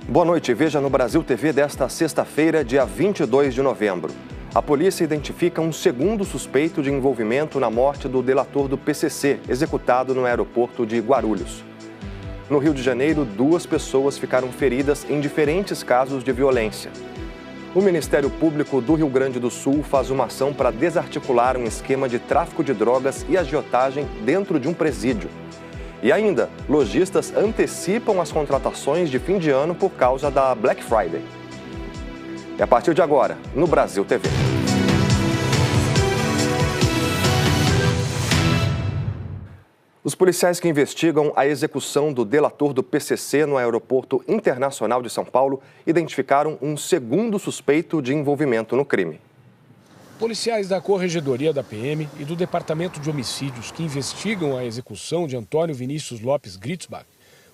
Boa noite, veja no Brasil TV desta sexta-feira, dia 22 de novembro. A polícia identifica um segundo suspeito de envolvimento na morte do delator do PCC, executado no aeroporto de Guarulhos. No Rio de Janeiro, 2 pessoas ficaram feridas em diferentes casos de violência. O Ministério Público do Rio Grande do Sul faz uma ação para desarticular um esquema de tráfico de drogas e agiotagem dentro de um presídio. E ainda, lojistas antecipam as contratações de fim de ano por causa da Black Friday. E a partir de agora, no Brasil TV. Os policiais que investigam a execução do delator do PCC no Aeroporto Internacional de São Paulo identificaram um segundo suspeito de envolvimento no crime. Policiais da Corregedoria da PM e do Departamento de Homicídios que investigam a execução de Antônio Vinícius Lopes Gritzbach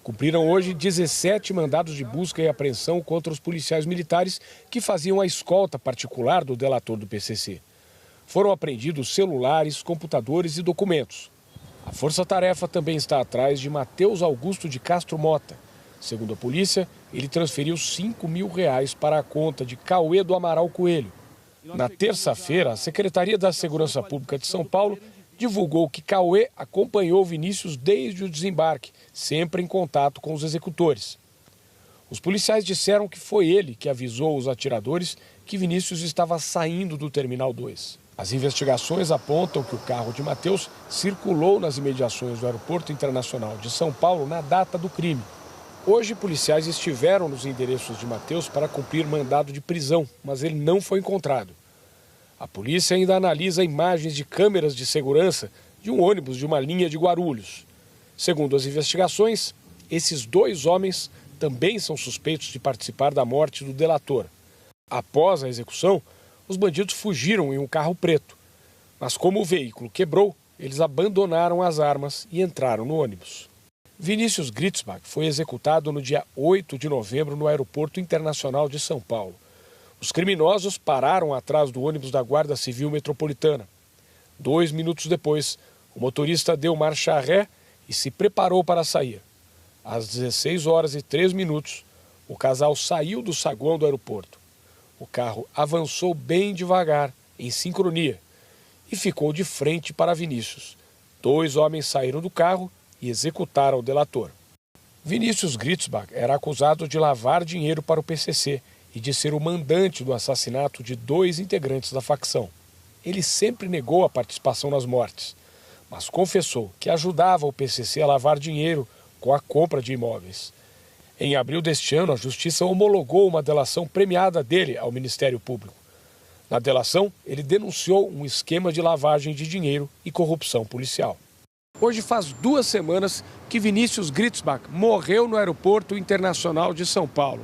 cumpriram hoje 17 mandados de busca e apreensão contra os policiais militares que faziam a escolta particular do delator do PCC. Foram apreendidos celulares, computadores e documentos. A força-tarefa também está atrás de Matheus Augusto de Castro Mota. Segundo a polícia, ele transferiu R$5 mil para a conta de Cauê do Amaral Coelho. Na terça-feira, a Secretaria da Segurança Pública de São Paulo divulgou que Cauê acompanhou Vinícius desde o desembarque, sempre em contato com os executores. Os policiais disseram que foi ele que avisou os atiradores que Vinícius estava saindo do Terminal 2. As investigações apontam que o carro de Matheus circulou nas imediações do Aeroporto Internacional de São Paulo na data do crime. Hoje, policiais estiveram nos endereços de Matheus para cumprir mandado de prisão, mas ele não foi encontrado. A polícia ainda analisa imagens de câmeras de segurança de um ônibus de uma linha de Guarulhos. Segundo as investigações, esses 2 homens também são suspeitos de participar da morte do delator. Após a execução, os bandidos fugiram em um carro preto. Mas como o veículo quebrou, eles abandonaram as armas e entraram no ônibus. Vinícius Gritzbach foi executado no dia 8 de novembro no Aeroporto Internacional de São Paulo. Os criminosos pararam atrás do ônibus da Guarda Civil Metropolitana. 2 minutos depois, o motorista deu marcha ré e se preparou para sair. Às 16h03, o casal saiu do saguão do aeroporto. O carro avançou bem devagar, em sincronia, e ficou de frente para Vinícius. 2 homens saíram do carro e executaram o delator. Vinícius Gritzbach era acusado de lavar dinheiro para o PCC e de ser o mandante do assassinato de 2 integrantes da facção. Ele sempre negou a participação nas mortes, mas confessou que ajudava o PCC a lavar dinheiro com a compra de imóveis. Em abril deste ano, a Justiça homologou uma delação premiada dele ao Ministério Público. Na delação, ele denunciou um esquema de lavagem de dinheiro e corrupção policial. Hoje faz 2 semanas que Vinícius Gritzbach morreu no Aeroporto Internacional de São Paulo.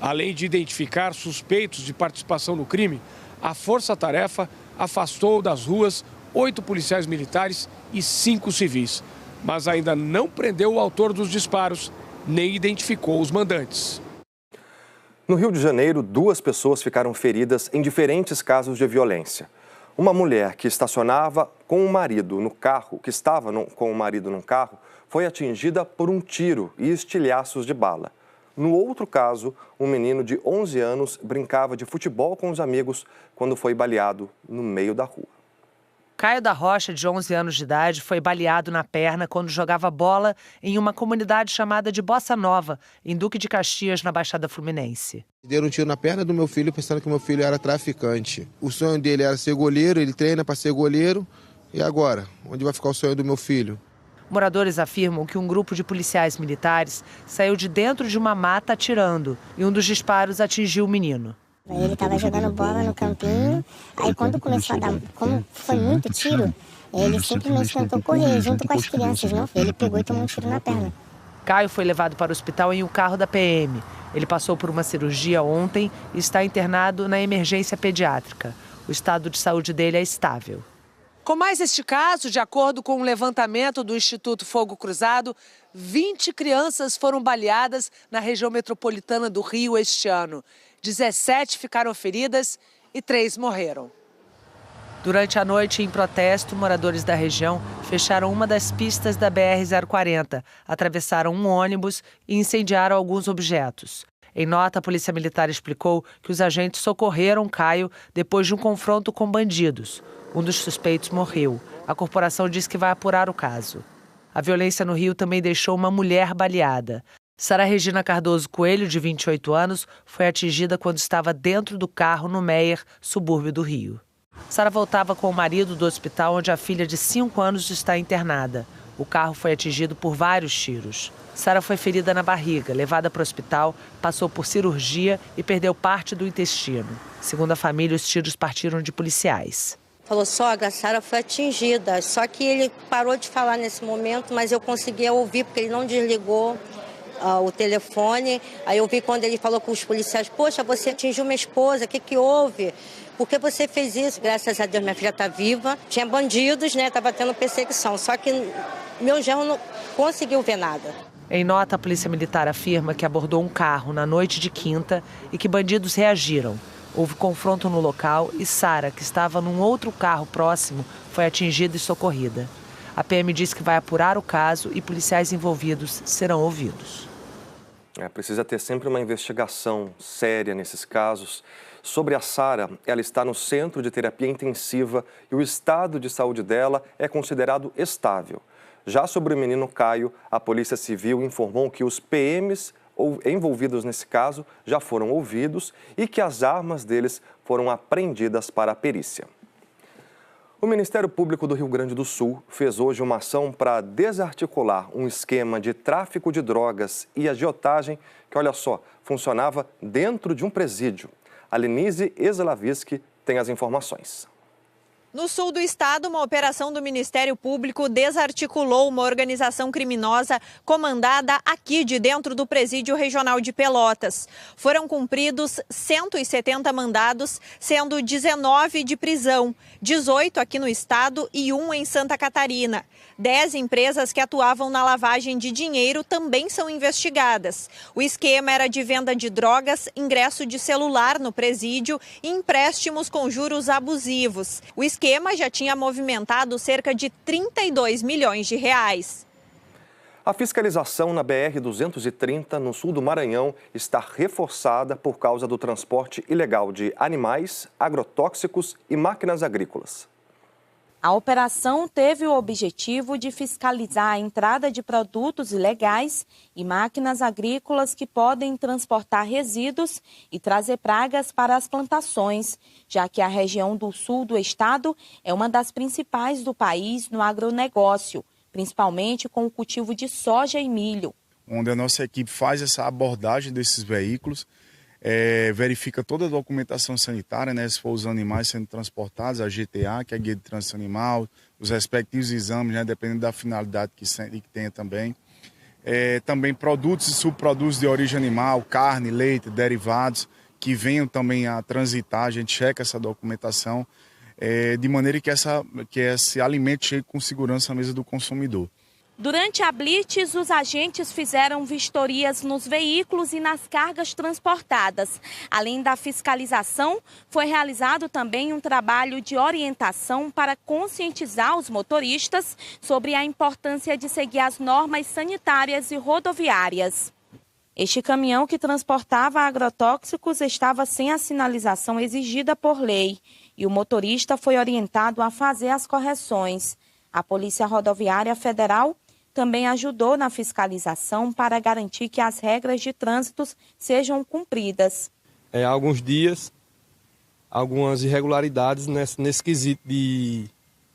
Além de identificar suspeitos de participação no crime, a força-tarefa afastou das ruas 8 policiais militares e 5 civis, mas ainda não prendeu o autor dos disparos, nem identificou os mandantes. No Rio de Janeiro, 2 pessoas ficaram feridas em diferentes casos de violência. Uma mulher que estacionava com o marido no carro, com o marido num carro, foi atingida por um tiro e estilhaços de bala. No outro caso, um menino de 11 anos brincava de futebol com os amigos quando foi baleado no meio da rua. Caio da Rocha, de 11 anos de idade, foi baleado na perna quando jogava bola em uma comunidade chamada de Bossa Nova, em Duque de Caxias, na Baixada Fluminense. Deram um tiro na perna do meu filho pensando que meu filho era traficante. O sonho dele era ser goleiro, ele treina para ser goleiro. E agora? Onde vai ficar o sonho do meu filho? Moradores afirmam que um grupo de policiais militares saiu de dentro de uma mata atirando e um dos disparos atingiu o menino. Ele estava jogando bola no campinho, aí quando começou a dar, como foi muito tiro, ele simplesmente tentou correr junto com as crianças, não? Ele pegou e tomou um tiro na perna. Caio foi levado para o hospital em um carro da PM. Ele passou por uma cirurgia ontem e está internado na emergência pediátrica. O estado de saúde dele é estável. Com mais este caso, de acordo com um levantamento do Instituto Fogo Cruzado, 20 crianças foram baleadas na região metropolitana do Rio este ano. 17 ficaram feridas e 3 morreram. Durante a noite, em protesto, moradores da região fecharam uma das pistas da BR-040, atravessaram um ônibus e incendiaram alguns objetos. Em nota, a Polícia Militar explicou que os agentes socorreram Caio depois de um confronto com bandidos. Um dos suspeitos morreu. A corporação diz que vai apurar o caso. A violência no Rio também deixou uma mulher baleada. Sara Regina Cardoso Coelho, de 28 anos, foi atingida quando estava dentro do carro no Meier, subúrbio do Rio. Sara voltava com o marido do hospital onde a filha de 5 anos está internada. O carro foi atingido por vários tiros. Sara foi ferida na barriga, levada para o hospital, passou por cirurgia e perdeu parte do intestino. Segundo a família, os tiros partiram de policiais. Falou, sogra, a Sara foi atingida. Só que ele parou de falar nesse momento, mas eu conseguia ouvir, porque ele não desligou o telefone. Aí eu vi quando ele falou com os policiais, poxa, você atingiu minha esposa, o que houve? Por que você fez isso? Graças a Deus, minha filha está viva. Tinha bandidos, né? Estava tendo perseguição. Só que meu genro não conseguiu ver nada. Em nota, a Polícia Militar afirma que abordou um carro na noite de quinta e que bandidos reagiram. Houve confronto no local e Sara, que estava num outro carro próximo, foi atingida e socorrida. A PM diz que vai apurar o caso e policiais envolvidos serão ouvidos. Precisa ter sempre uma investigação séria nesses casos. Sobre a Sara, ela está no centro de terapia intensiva e o estado de saúde dela é considerado estável. Já sobre o menino Caio, a Polícia Civil informou que os PMs envolvidos nesse caso já foram ouvidos e que as armas deles foram apreendidas para a perícia. O Ministério Público do Rio Grande do Sul fez hoje uma ação para desarticular um esquema de tráfico de drogas e agiotagem que, olha só, funcionava dentro de um presídio. A Lenise Exelavisky tem as informações. No sul do estado, uma operação do Ministério Público desarticulou uma organização criminosa comandada aqui de dentro do Presídio Regional de Pelotas. Foram cumpridos 170 mandados, sendo 19 de prisão, 18 aqui no estado e 1 em Santa Catarina. 10 empresas que atuavam na lavagem de dinheiro também são investigadas. O esquema era de venda de drogas, ingresso de celular no presídio e empréstimos com juros abusivos. O esquema já tinha movimentado cerca de 32 milhões de reais. A fiscalização na BR-230, no sul do Maranhão, está reforçada por causa do transporte ilegal de animais, agrotóxicos e máquinas agrícolas. A operação teve o objetivo de fiscalizar a entrada de produtos ilegais e máquinas agrícolas que podem transportar resíduos e trazer pragas para as plantações, já que a região do sul do estado é uma das principais do país no agronegócio, principalmente com o cultivo de soja e milho. Onde a nossa equipe faz essa abordagem desses veículos, verifica toda a documentação sanitária, né, se for os animais sendo transportados, a GTA, que é a Guia de Trânsito Animal, os respectivos exames, né, dependendo da finalidade que tenha também. Também produtos e subprodutos de origem animal, carne, leite, derivados, que venham também a transitar, a gente checa essa documentação, de maneira que esse alimento chegue com segurança à mesa do consumidor. Durante a blitz, os agentes fizeram vistorias nos veículos e nas cargas transportadas. Além da fiscalização, foi realizado também um trabalho de orientação para conscientizar os motoristas sobre a importância de seguir as normas sanitárias e rodoviárias. Este caminhão que transportava agrotóxicos estava sem a sinalização exigida por lei e o motorista foi orientado a fazer as correções. A Polícia Rodoviária Federal também ajudou na fiscalização para garantir que as regras de trânsito sejam cumpridas. Há alguns dias, algumas irregularidades nesse quesito de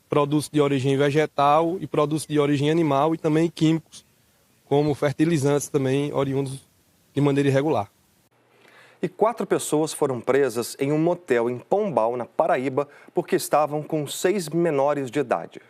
produtos de origem vegetal e produtos de origem animal e também químicos, como fertilizantes também oriundos de maneira irregular. E 4 pessoas foram presas em um motel em Pombal, na Paraíba, porque estavam com 6 menores de idade.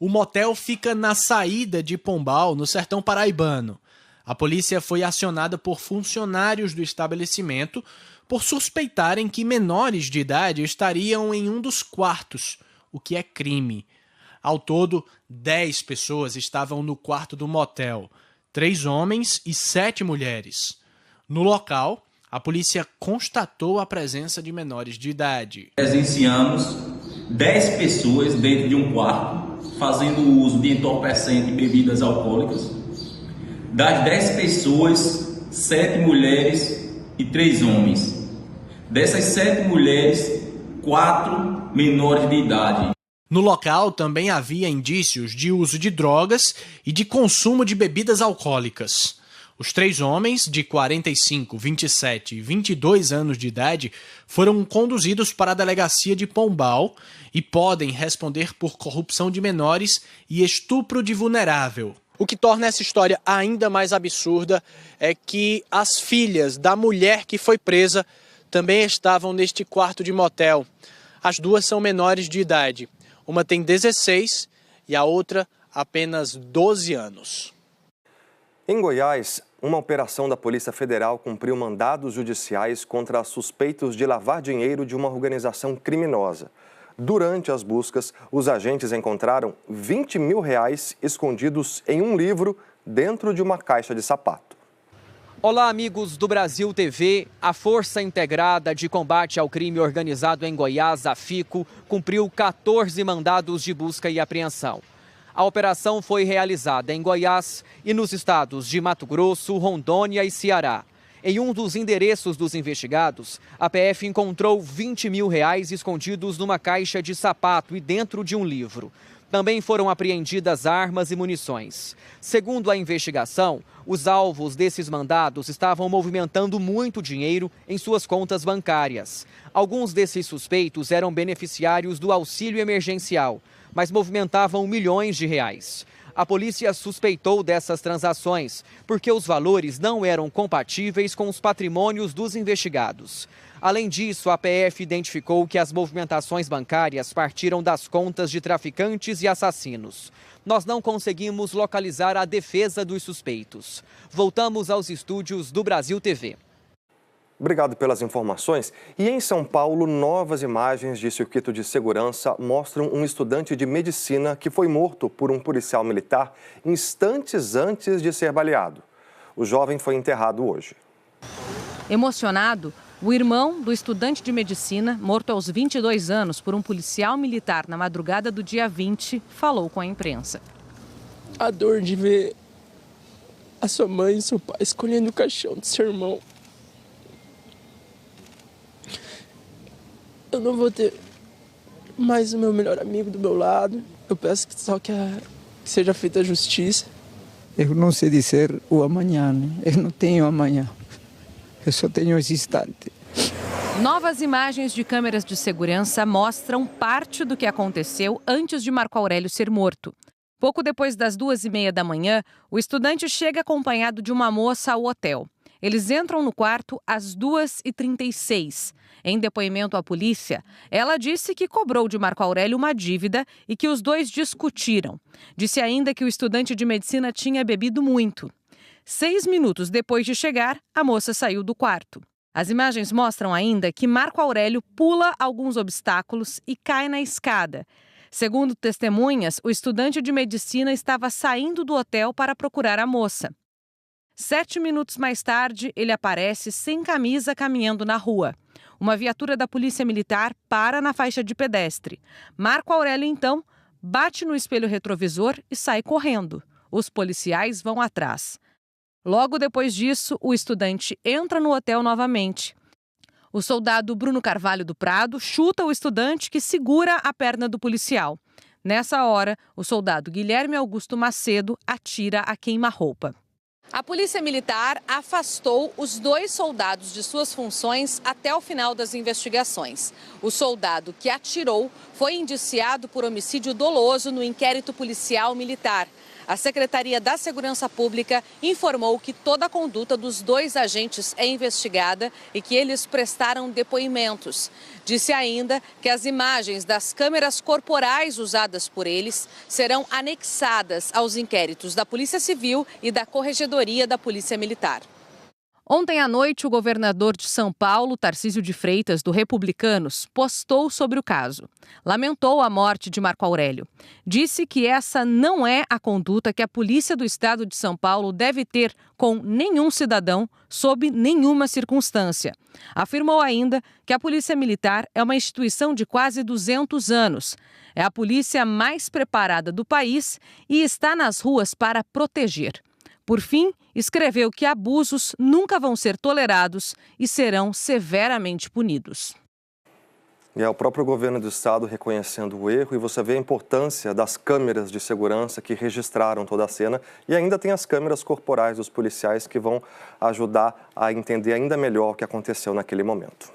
O motel fica na saída de Pombal, no sertão paraibano. A polícia foi acionada por funcionários do estabelecimento por suspeitarem que menores de idade estariam em um dos quartos, o que é crime. Ao todo, 10 pessoas estavam no quarto do motel, 3 homens e 7 mulheres. No local, a polícia constatou a presença de menores de idade. Presenciamos 10 pessoas dentro de um quarto, fazendo uso de entorpecente e bebidas alcoólicas. Das 10 pessoas, 7 mulheres e 3 homens. Dessas 7 mulheres, 4 menores de idade. No local também havia indícios de uso de drogas e de consumo de bebidas alcoólicas. Os 3 homens, de 45, 27 e 22 anos de idade, foram conduzidos para a delegacia de Pombal e podem responder por corrupção de menores e estupro de vulnerável. O que torna essa história ainda mais absurda é que as filhas da mulher que foi presa também estavam neste quarto de motel. As duas são menores de idade. Uma tem 16 e a outra apenas 12 anos. Em Goiás, uma operação da Polícia Federal cumpriu mandados judiciais contra suspeitos de lavar dinheiro de uma organização criminosa. Durante as buscas, os agentes encontraram R$20 mil escondidos em um livro dentro de uma caixa de sapato. Olá, amigos do Brasil TV. A Força Integrada de Combate ao Crime Organizado em Goiás, a FICO, cumpriu 14 mandados de busca e apreensão. A operação foi realizada em Goiás e nos estados de Mato Grosso, Rondônia e Ceará. Em um dos endereços dos investigados, a PF encontrou R$20 mil escondidos numa caixa de sapato e dentro de um livro. Também foram apreendidas armas e munições. Segundo a investigação, os alvos desses mandados estavam movimentando muito dinheiro em suas contas bancárias. Alguns desses suspeitos eram beneficiários do auxílio emergencial, mas movimentavam milhões de reais. A polícia suspeitou dessas transações porque os valores não eram compatíveis com os patrimônios dos investigados. Além disso, a PF identificou que as movimentações bancárias partiram das contas de traficantes e assassinos. Nós não conseguimos localizar a defesa dos suspeitos. Voltamos aos estúdios do Brasil TV. Obrigado pelas informações. E em São Paulo, novas imagens de circuito de segurança mostram um estudante de medicina que foi morto por um policial militar instantes antes de ser baleado. O jovem foi enterrado hoje. Emocionado, o irmão do estudante de medicina, morto aos 22 anos por um policial militar na madrugada do dia 20, falou com a imprensa. A dor de ver a sua mãe e seu pai escolhendo o caixão do seu irmão. Eu não vou ter mais o meu melhor amigo do meu lado. Eu peço só que seja feita a justiça. Eu não sei dizer o amanhã, né? Eu não tenho amanhã. Eu só tenho esse instante. Novas imagens de câmeras de segurança mostram parte do que aconteceu antes de Marco Aurélio ser morto. Pouco depois das 2h30 da manhã, o estudante chega acompanhado de uma moça ao hotel. Eles entram no quarto às 2h36. Em depoimento à polícia, ela disse que cobrou de Marco Aurélio uma dívida e que os dois discutiram. Disse ainda que o estudante de medicina tinha bebido muito. 6 minutos depois de chegar, a moça saiu do quarto. As imagens mostram ainda que Marco Aurélio pula alguns obstáculos e cai na escada. Segundo testemunhas, o estudante de medicina estava saindo do hotel para procurar a moça. 7 minutos mais tarde, ele aparece sem camisa caminhando na rua. Uma viatura da Polícia Militar para na faixa de pedestre. Marco Aurélio, então, bate no espelho retrovisor e sai correndo. Os policiais vão atrás. Logo depois disso, o estudante entra no hotel novamente. O soldado Bruno Carvalho do Prado chuta o estudante que segura a perna do policial. Nessa hora, o soldado Guilherme Augusto Macedo atira a queima-roupa. A Polícia Militar afastou os 2 soldados de suas funções até o final das investigações. O soldado que atirou foi indiciado por homicídio doloso no inquérito policial militar. A Secretaria da Segurança Pública informou que toda a conduta dos 2 agentes é investigada e que eles prestaram depoimentos. Disse ainda que as imagens das câmeras corporais usadas por eles serão anexadas aos inquéritos da Polícia Civil e da Corregedoria da Polícia Militar. Ontem à noite, o governador de São Paulo, Tarcísio de Freitas, do Republicanos, postou sobre o caso. Lamentou a morte de Marco Aurélio. Disse que essa não é a conduta que a Polícia do Estado de São Paulo deve ter com nenhum cidadão, sob nenhuma circunstância. Afirmou ainda que a Polícia Militar é uma instituição de quase 200 anos. É a polícia mais preparada do país e está nas ruas para proteger. Por fim, escreveu que abusos nunca vão ser tolerados e serão severamente punidos. E é o próprio governo do estado reconhecendo o erro, e você vê a importância das câmeras de segurança que registraram toda a cena, e ainda tem as câmeras corporais dos policiais que vão ajudar a entender ainda melhor o que aconteceu naquele momento.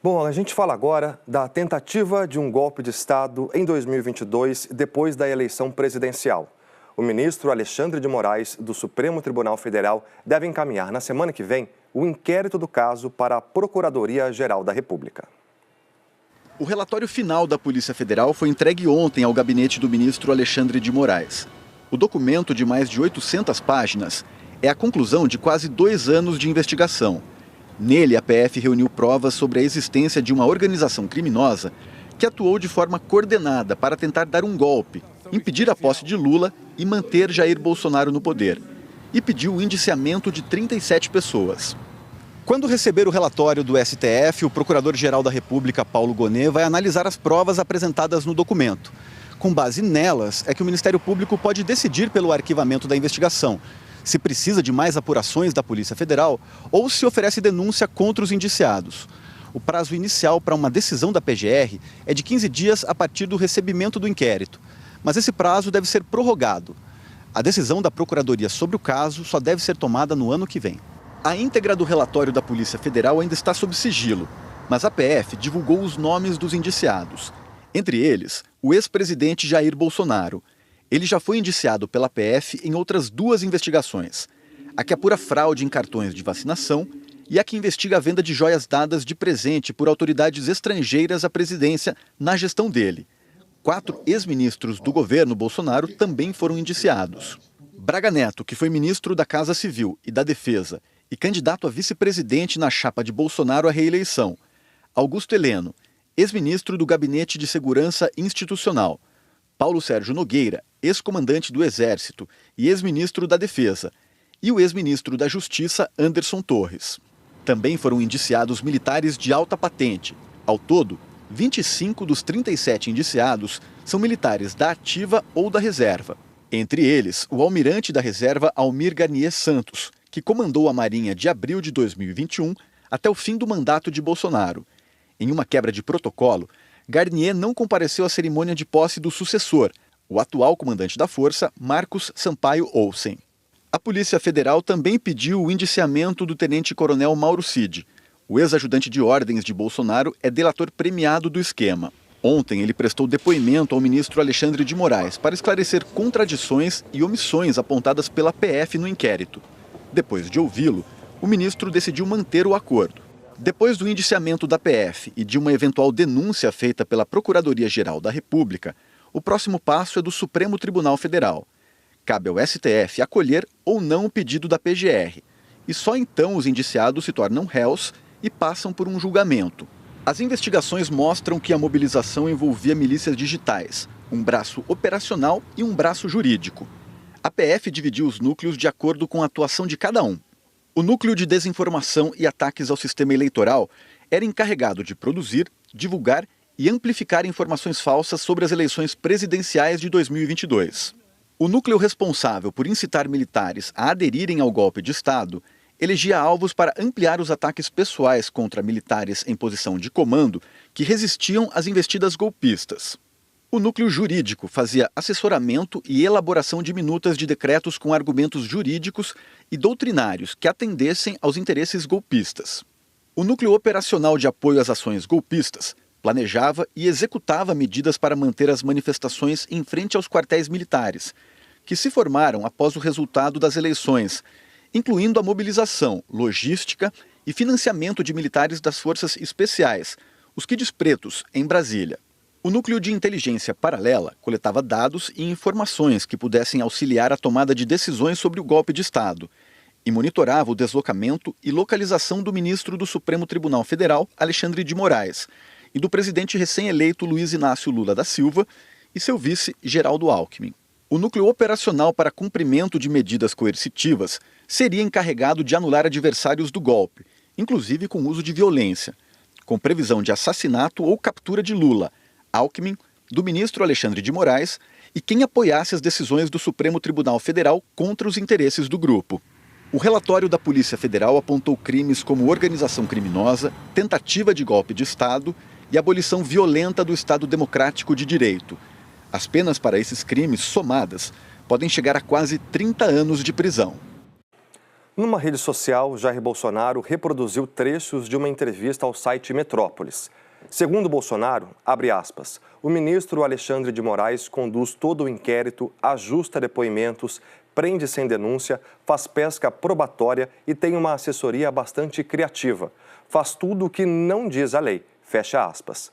Bom, a gente fala agora da tentativa de um golpe de Estado em 2022, depois da eleição presidencial. O ministro Alexandre de Moraes, do Supremo Tribunal Federal, deve encaminhar na semana que vem o inquérito do caso para a Procuradoria-Geral da República. O relatório final da Polícia Federal foi entregue ontem ao gabinete do ministro Alexandre de Moraes. O documento, de mais de 800 páginas, é a conclusão de quase 2 anos de investigação. Nele, a PF reuniu provas sobre a existência de uma organização criminosa que atuou de forma coordenada para tentar dar um golpe, impedir a posse de Lula e manter Jair Bolsonaro no poder. E pediu o indiciamento de 37 pessoas. Quando receber o relatório do STF, o Procurador-Geral da República, Paulo Gonet, vai analisar as provas apresentadas no documento. Com base nelas, é que o Ministério Público pode decidir pelo arquivamento da investigação, se precisa de mais apurações da Polícia Federal ou se oferece denúncia contra os indiciados. O prazo inicial para uma decisão da PGR é de 15 dias a partir do recebimento do inquérito, mas esse prazo deve ser prorrogado. A decisão da Procuradoria sobre o caso só deve ser tomada no ano que vem. A íntegra do relatório da Polícia Federal ainda está sob sigilo, mas a PF divulgou os nomes dos indiciados. Entre eles, o ex-presidente Jair Bolsonaro. Ele já foi indiciado pela PF em outras 2 investigações. A que apura fraude em cartões de vacinação e a que investiga a venda de joias dadas de presente por autoridades estrangeiras à presidência na gestão dele. 4 ex-ministros do governo Bolsonaro também foram indiciados. Braga Neto, que foi ministro da Casa Civil e da Defesa e candidato a vice-presidente na chapa de Bolsonaro à reeleição. Augusto Heleno, ex-ministro do Gabinete de Segurança Institucional. Paulo Sérgio Nogueira, ex-comandante do Exército e ex-ministro da Defesa. E o ex-ministro da Justiça, Anderson Torres. Também foram indiciados militares de alta patente. Ao todo, 25 dos 37 indiciados são militares da ativa ou da reserva. Entre eles, o almirante da reserva Almir Garnier Santos, que comandou a Marinha de abril de 2021 até o fim do mandato de Bolsonaro. Em uma quebra de protocolo, Garnier não compareceu à cerimônia de posse do sucessor, o atual comandante da Força, Marcos Sampaio Olsen. A Polícia Federal também pediu o indiciamento do tenente-coronel Mauro Cid. O ex-ajudante de ordens de Bolsonaro é delator premiado do esquema. Ontem, ele prestou depoimento ao ministro Alexandre de Moraes para esclarecer contradições e omissões apontadas pela PF no inquérito. Depois de ouvi-lo, o ministro decidiu manter o acordo. Depois do indiciamento da PF e de uma eventual denúncia feita pela Procuradoria-Geral da República, o próximo passo é do Supremo Tribunal Federal. Cabe ao STF acolher ou não o pedido da PGR. E só então os indiciados se tornam réus e passam por um julgamento. As investigações mostram que a mobilização envolvia milícias digitais, um braço operacional e um braço jurídico. A PF dividiu os núcleos de acordo com a atuação de cada um. O núcleo de desinformação e ataques ao sistema eleitoral era encarregado de produzir, divulgar e amplificar informações falsas sobre as eleições presidenciais de 2022. O núcleo responsável por incitar militares a aderirem ao golpe de Estado elegia alvos para ampliar os ataques pessoais contra militares em posição de comando que resistiam às investidas golpistas. O núcleo jurídico fazia assessoramento e elaboração de minutas de decretos com argumentos jurídicos e doutrinários que atendessem aos interesses golpistas. O núcleo operacional de apoio às ações golpistas planejava e executava medidas para manter as manifestações em frente aos quartéis militares, que se formaram após o resultado das eleições, incluindo a mobilização, logística e financiamento de militares das forças especiais, os Kids Pretos, em Brasília. O núcleo de inteligência paralela coletava dados e informações que pudessem auxiliar a tomada de decisões sobre o golpe de Estado e monitorava o deslocamento e localização do ministro do Supremo Tribunal Federal, Alexandre de Moraes, e do presidente recém-eleito Luiz Inácio Lula da Silva e seu vice, Geraldo Alckmin. O núcleo operacional para cumprimento de medidas coercitivas seria encarregado de anular adversários do golpe, inclusive com uso de violência, com previsão de assassinato ou captura de Lula, Alckmin, do ministro Alexandre de Moraes e quem apoiasse as decisões do Supremo Tribunal Federal contra os interesses do grupo. O relatório da Polícia Federal apontou crimes como organização criminosa, tentativa de golpe de Estado e abolição violenta do Estado Democrático de Direito. As penas para esses crimes, somadas, podem chegar a quase 30 anos de prisão. Numa rede social, Jair Bolsonaro reproduziu trechos de uma entrevista ao site Metrópolis. Segundo Bolsonaro, abre aspas, o ministro Alexandre de Moraes conduz todo o inquérito, ajusta depoimentos, prende sem denúncia, faz pesca probatória e tem uma assessoria bastante criativa. Faz tudo o que não diz a lei, fecha aspas.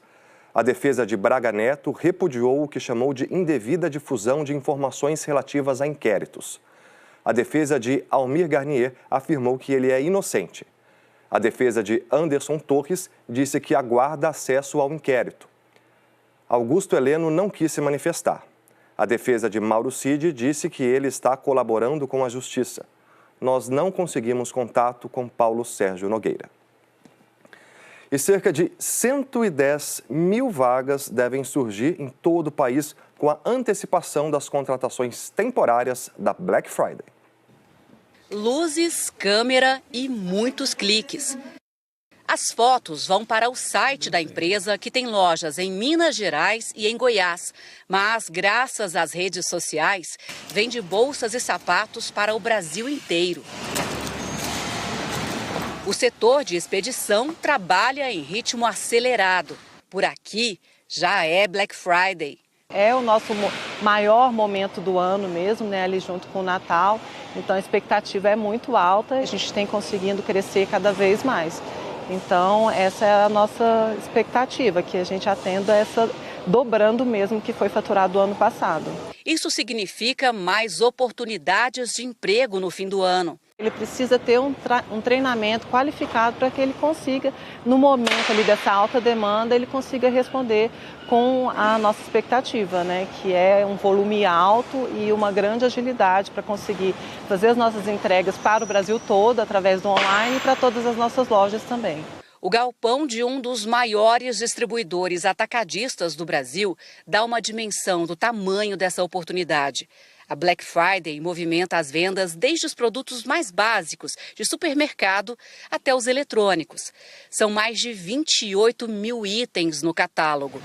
A defesa de Braga Neto repudiou o que chamou de indevida difusão de informações relativas a inquéritos. A defesa de Almir Garnier afirmou que ele é inocente. A defesa de Anderson Torres disse que aguarda acesso ao inquérito. Augusto Heleno não quis se manifestar. A defesa de Mauro Cid disse que ele está colaborando com a Justiça. Nós não conseguimos contato com Paulo Sérgio Nogueira. E cerca de 110 mil vagas devem surgir em todo o país com a antecipação das contratações temporárias da Black Friday. Luzes, câmera e muitos cliques. As fotos vão para o site da empresa, que tem lojas em Minas Gerais e em Goiás. Mas, graças às redes sociais, vende bolsas e sapatos para o Brasil inteiro. O setor de expedição trabalha em ritmo acelerado. Por aqui, já é Black Friday. É o nosso maior momento do ano mesmo, né, ali junto com o Natal. Então a expectativa é muito alta, a gente tem conseguindo crescer cada vez mais. Então essa é a nossa expectativa, que a gente atenda essa dobrando mesmo que foi faturado o ano passado. Isso significa mais oportunidades de emprego no fim do ano. Ele precisa ter um treinamento qualificado para que ele consiga, no momento ali dessa alta demanda, ele consiga responder com a nossa expectativa, né? Que é um volume alto e uma grande agilidade para conseguir fazer as nossas entregas para o Brasil todo, através do online e para todas as nossas lojas também. O galpão de um dos maiores distribuidores atacadistas do Brasil dá uma dimensão do tamanho dessa oportunidade. A Black Friday movimenta as vendas desde os produtos mais básicos, de supermercado, até os eletrônicos. São mais de 28 mil itens no catálogo.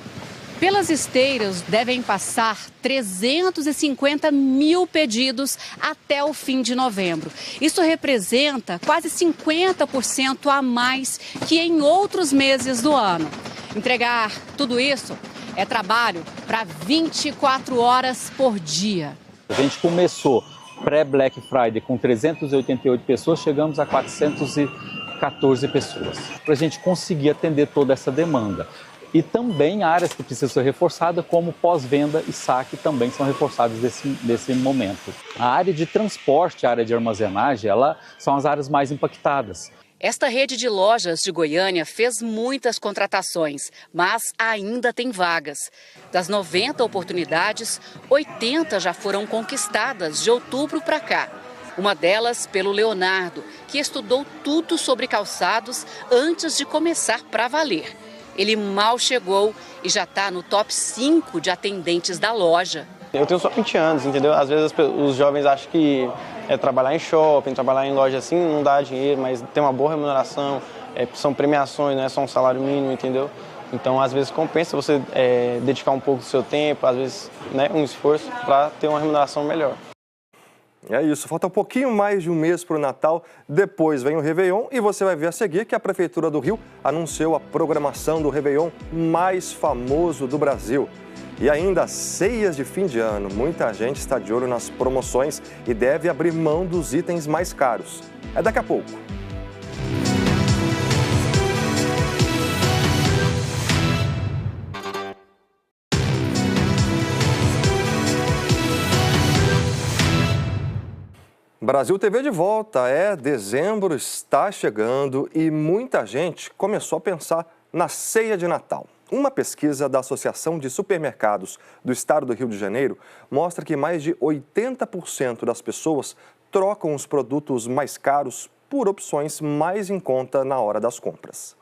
Pelas esteiras devem passar 350 mil pedidos até o fim de novembro. Isso representa quase 50% a mais que em outros meses do ano. Entregar tudo isso é trabalho para 24 horas por dia. A gente começou pré-Black Friday com 388 pessoas, chegamos a 414 pessoas, para a gente conseguir atender toda essa demanda. E também áreas que precisam ser reforçadas, como pós-venda e saque, também são reforçadas nesse momento. A área de transporte, a área de armazenagem, são as áreas mais impactadas. Esta rede de lojas de Goiânia fez muitas contratações, mas ainda tem vagas. Das 90 oportunidades, 80 já foram conquistadas de outubro para cá. Uma delas pelo Leonardo, que estudou tudo sobre calçados antes de começar para valer. Ele mal chegou e já está no top 5 de atendentes da loja. Eu tenho só 20 anos, entendeu? Às vezes os jovens acham que trabalhar em shopping, trabalhar em loja assim não dá dinheiro, mas tem uma boa remuneração, são premiações, não é só um salário mínimo, entendeu? Então, às vezes, compensa você dedicar um pouco do seu tempo, às vezes, né, um esforço para ter uma remuneração melhor. É isso, falta um pouquinho mais de um mês para o Natal, depois vem o Réveillon e você vai ver a seguir que a Prefeitura do Rio anunciou a programação do Réveillon mais famoso do Brasil. E ainda ceias de fim de ano, muita gente está de olho nas promoções e deve abrir mão dos itens mais caros. É daqui a pouco. Brasil TV de volta, dezembro está chegando e muita gente começou a pensar na ceia de Natal. Uma pesquisa da Associação de Supermercados do Estado do Rio de Janeiro mostra que mais de 80% das pessoas trocam os produtos mais caros por opções mais em conta na hora das compras.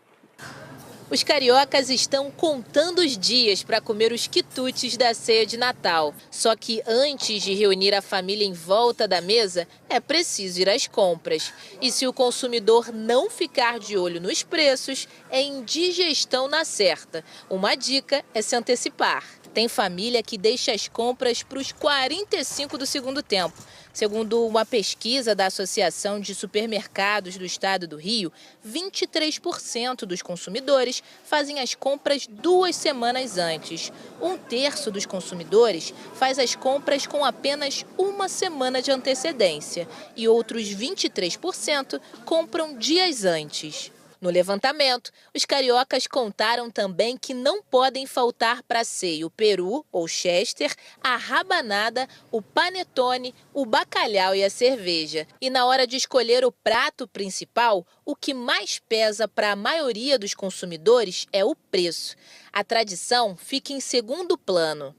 Os cariocas estão contando os dias para comer os quitutes da ceia de Natal. Só que antes de reunir a família em volta da mesa, é preciso ir às compras. E se o consumidor não ficar de olho nos preços, é indigestão na certa. Uma dica é se antecipar. Tem família que deixa as compras para os 45 do segundo tempo. Segundo uma pesquisa da Associação de Supermercados do Estado do Rio, 23% dos consumidores fazem as compras 2 semanas antes. 1/3 dos consumidores faz as compras com apenas 1 semana de antecedência. E outros 23% compram dias antes. No levantamento, os cariocas contaram também que não podem faltar para a ceia o peru ou chester, a rabanada, o panetone, o bacalhau e a cerveja. E na hora de escolher o prato principal, o que mais pesa para a maioria dos consumidores é o preço. A tradição fica em segundo plano.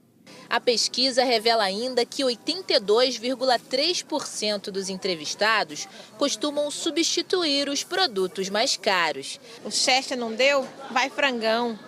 A pesquisa revela ainda que 82,3% dos entrevistados costumam substituir os produtos mais caros. O chester não deu? Vai frangão.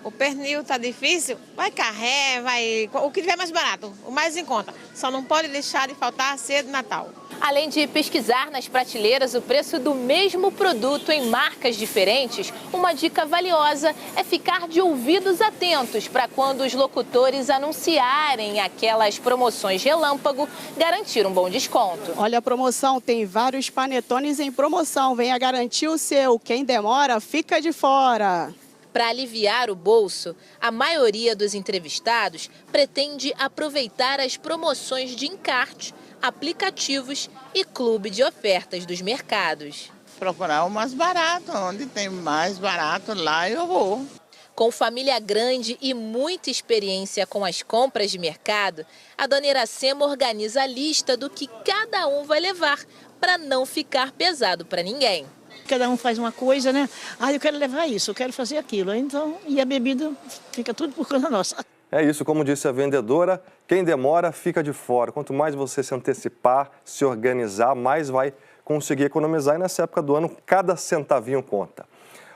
O pernil tá difícil? Vai carré, vai... O que tiver mais barato, o mais em conta. Só não pode deixar de faltar a ceia de Natal. Além de pesquisar nas prateleiras o preço do mesmo produto em marcas diferentes, uma dica valiosa é ficar de ouvidos atentos para quando os locutores anunciarem aquelas promoções relâmpago, garantir um bom desconto. Olha a promoção, tem vários panetones em promoção, venha garantir o seu. Quem demora, fica de fora. Para aliviar o bolso, a maioria dos entrevistados pretende aproveitar as promoções de encarte, aplicativos e clube de ofertas dos mercados. Procurar o mais barato, onde tem mais barato, lá eu vou. Com família grande e muita experiência com as compras de mercado, a dona Iracema organiza a lista do que cada um vai levar, para não ficar pesado para ninguém. Cada um faz uma coisa, né? Eu quero levar isso, eu quero fazer aquilo. Então, e a bebida fica tudo por conta nossa. É isso, como disse a vendedora, quem demora fica de fora. Quanto mais você se antecipar, se organizar, mais vai conseguir economizar. E nessa época do ano, cada centavinho conta.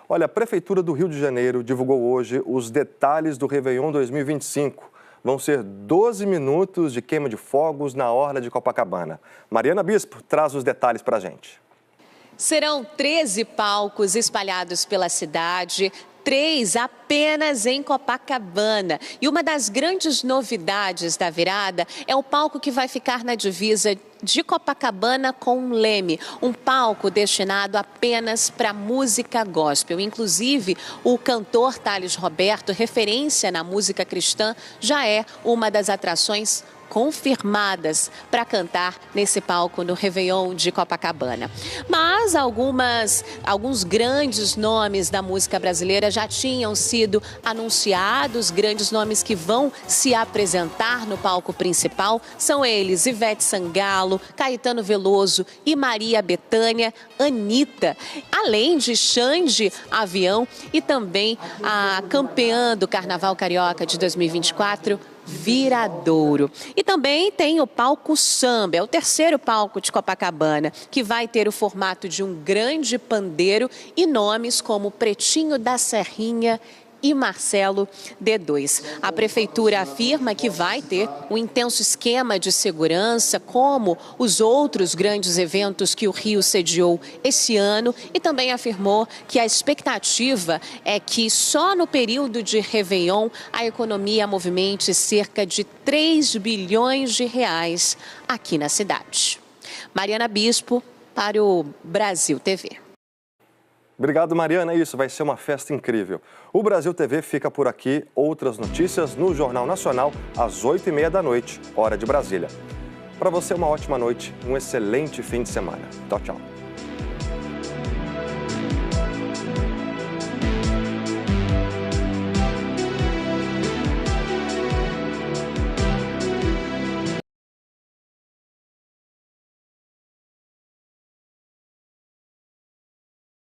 Olha, a Prefeitura do Rio de Janeiro divulgou hoje os detalhes do Réveillon 2025. Vão ser 12 minutos de queima de fogos na orla de Copacabana. Mariana Bispo traz os detalhes para a gente. Serão 13 palcos espalhados pela cidade, 3 apenas em Copacabana. E uma das grandes novidades da virada é o palco que vai ficar na divisa de Copacabana com o Leme, um palco destinado apenas para música gospel. Inclusive, o cantor Thales Roberto, referência na música cristã, já é uma das atrações confirmadas para cantar nesse palco no Réveillon de Copacabana. Mas alguns grandes nomes da música brasileira já tinham sido anunciados, grandes nomes que vão se apresentar no palco principal. São eles Ivete Sangalo, Caetano Veloso e Maria Bethânia, Anitta, além de Xande Avião e também a campeã do Carnaval Carioca de 2024, Viradouro. E também tem o palco Samba, é o terceiro palco de Copacabana, que vai ter o formato de um grande pandeiro e nomes como Pretinho da Serrinha e Marcelo D2. A prefeitura afirma que vai ter um intenso esquema de segurança, como os outros grandes eventos que o Rio sediou esse ano, e também afirmou que a expectativa é que só no período de Réveillon a economia movimente cerca de 3 bilhões de reais aqui na cidade. Mariana Bispo, para o Brasil TV. Obrigado, Mariana. Isso vai ser uma festa incrível. O Brasil TV fica por aqui. Outras notícias no Jornal Nacional, às 8h30 da noite, hora de Brasília. Para você, uma ótima noite, um excelente fim de semana. Tchau, tchau.